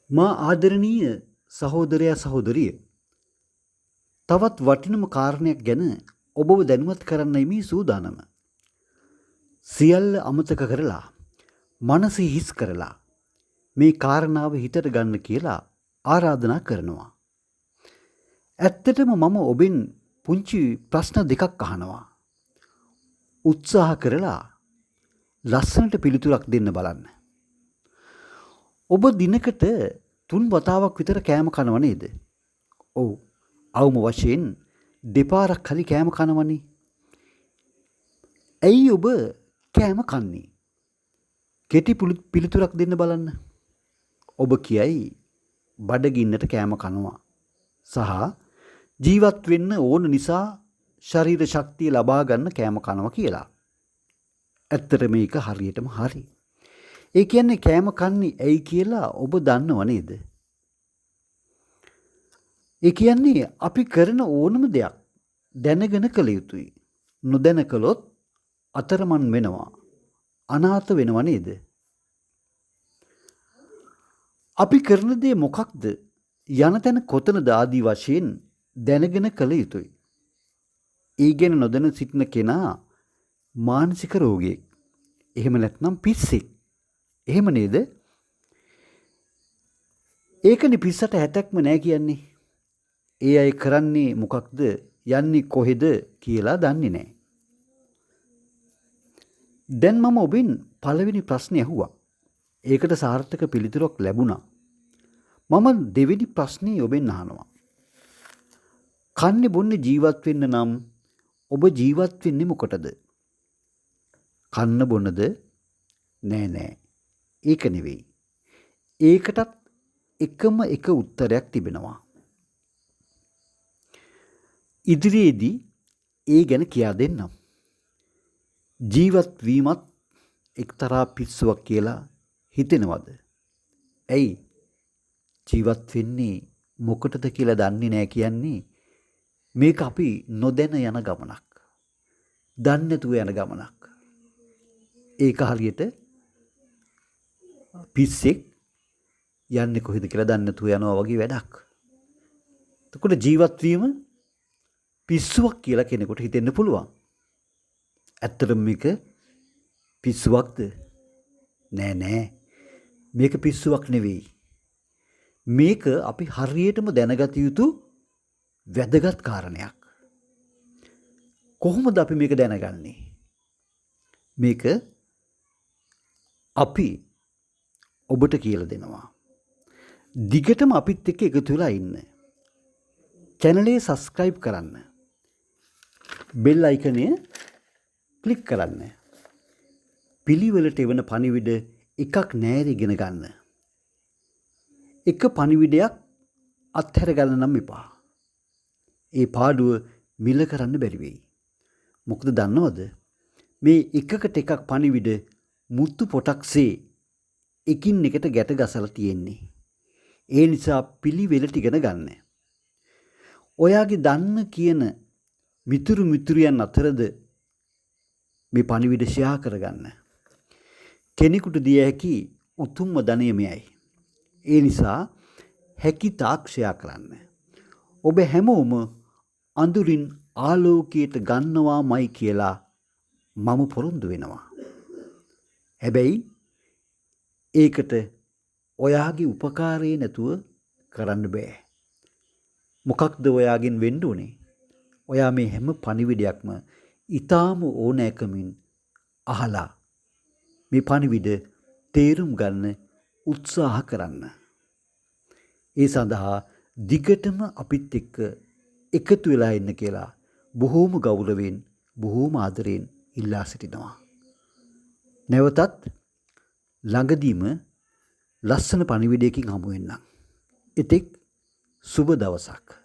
මා ආදරණීය සහෝදරයා සහෝදරිය තවත් වටිනම කාරණයක් ගැන ඔබව දැනුවත් කරන්නයි මේ සූදානම. සියල්ල අමතක කරලා මනස හිස් කරලා මේ කාරණාව හිතට ගන්න කියලා ආරාධනා කරනවා. ඇත්තටම මම ඔබෙන් පුංචි ප්‍රශ්න දෙකක් අහනවා. උත්සාහ කරලා ලස්සනට පිළිතුරක් දෙන්න බලන්න. ඔබ දිනකට 3 වතාවක් විතර කෑම කනව නේද? ඔව්. අවම වශයෙන් දෙපාරක් හරි කෑම කනවනේ. ඇයි ඔබ කෑම කන්නේ? කෙටි පිළිතුරක් දෙන්න බලන්න. ඔබ කියයි බඩගින්නට කෑම කනවා සහ ජීවත් වෙන්න ඕන නිසා ශරීර ශක්තිය ලබා ගන්න කෑම කනවා කියලා. ඇත්තට මේක හරියටම හරි. ඒ කියන්නේ කෑම කන්නේ ඇයි කියලා ඔබ දන්නව නේද? ඒ කියන්නේ අපි කරන ඕනම දෙයක් දැනගෙන කළ යුතුයි. නොදැන කළොත් අතරමං වෙනවා. අනාථ වෙනව නේද? අපි කරන දේ මොකක්ද? යන තැන කොතනද ආදී වශයෙන් දැනගෙන කළ යුතුයි. ඒ ගැන නොදැන සිටින කෙනා මානසික රෝගියෙක්. එහෙම නැත්නම් පිස්සෙක්. එහෙම නේද? ඒකනේ පිස්සට හැතක්ම නෑ කියන්නේ. ඒ අය කරන්නේ මොකක්ද යන්නේ කොහෙද කියලා දන්නේ නෑ. දැන් මම ඔබෙන් පළවෙනි ප්‍රශ්නේ අහුවා. ඒකට සාර්ථක පිළිතුරක් ලැබුණා. මම දෙවෙනි ප්‍රශ්නේ ඔබෙන් අහනවා. කන්නේ බොන්නේ ජීවත් වෙන්න නම් ඔබ ජීවත් වෙන්නේ මොකටද? කන්න බොනද? නෑ නෑ. ඒක නෙවෙයි. ඒකටත් එකම එක උත්තරයක් තිබෙනවා. ඉදිරියේදී ඒ ගැන කියා දෙන්නම්. ජීවත් වීමත් එක්තරා පිස්සුවක් කියලා හිතෙනවද? ඇයි? ජීවත් වෙන්නේ මොකටද කියලා දන්නේ නැහැ කියන්නේ මේක අපි නොදැන යන ගමනක්. දන්නේ නැතුව යන ගමනක්. ඒක හරියට පිස්සෙක් යන්නේ කොහෙද කියලා දන්නේ නැතුව යනවා වගේ වැඩක්. එතකොට ජීවත් වීම පිස්සුවක් කියලා කෙනෙකුට හිතෙන්න පුළුවන්. ඇත්තටම මේක පිස්සුවක්ද? නෑ නෑ. මේක පිස්සුවක් නෙවෙයි. මේක අපි හරියටම දැනගත යුතු වැදගත් කාරණයක්. කොහොමද අපි මේක දැනගන්නේ? මේක අපි ඔබට කියලා දෙනවා. දිගටම අපිත් එක්ක එකතු වෙලා ඉන්න. channel එක subscribe කරන්න. bell icon එක ක්ලික් කරන්න. පිළිවෙලට එවන පණිවිඩ එකක් නෑර ඉගෙන ගන්න. එක පණිවිඩයක් අත්හැර ගන්න නම් එපා. ඒ පාඩුව මිල කරන්න බැරි වෙයි. මොකද දන්නවද? මේ එකකට එකක් පණිවිඩ මුත්තු පොටක්සේ එකින් එකට ගැට ගසලා තියෙන්නේ. ඒ නිසා පිළිවෙලට ඉගෙන ගන්න. ඔයාගේ දන්න කියන මිතුරියන් අතරද මේ පණිවිඩ ෂෙයා කරගන්න. කෙනෙකුට දිය හැකි උතුම්ම ධනය මෙයයි. ඒ නිසා හැකි තාක් ෂෙයා කරන්න. ඔබ හැමෝම අඳුරින් ආලෝකයට ගන්නවාමයි කියලා මම පොරොන්දු වෙනවා. හැබැයි ඒකට ඔයාගේ උපකාරය නැතුව කරන්න බෑ. මොකක්ද ඔයාගෙන් වෙන්න ඕනේ? ඔයා මේ හැම පණිවිඩයක්ම ඊටාම ඕනෑකමින් අහලා මේ පණිවිඩ තේරුම් ගන්න උත්සාහ කරන්න. ඒ සඳහා දිගටම අපිත් එක්ක එකතු වෙලා ඉන්න කියලා බොහෝම ගෞරවයෙන් බොහෝම ආදරයෙන් ඉල්ලා සිටිනවා. නැවතත් ළඟදීම ලස්සන පණිවිඩයකින් හමු වෙන්නම්. එතෙක් සුබ දවසක්.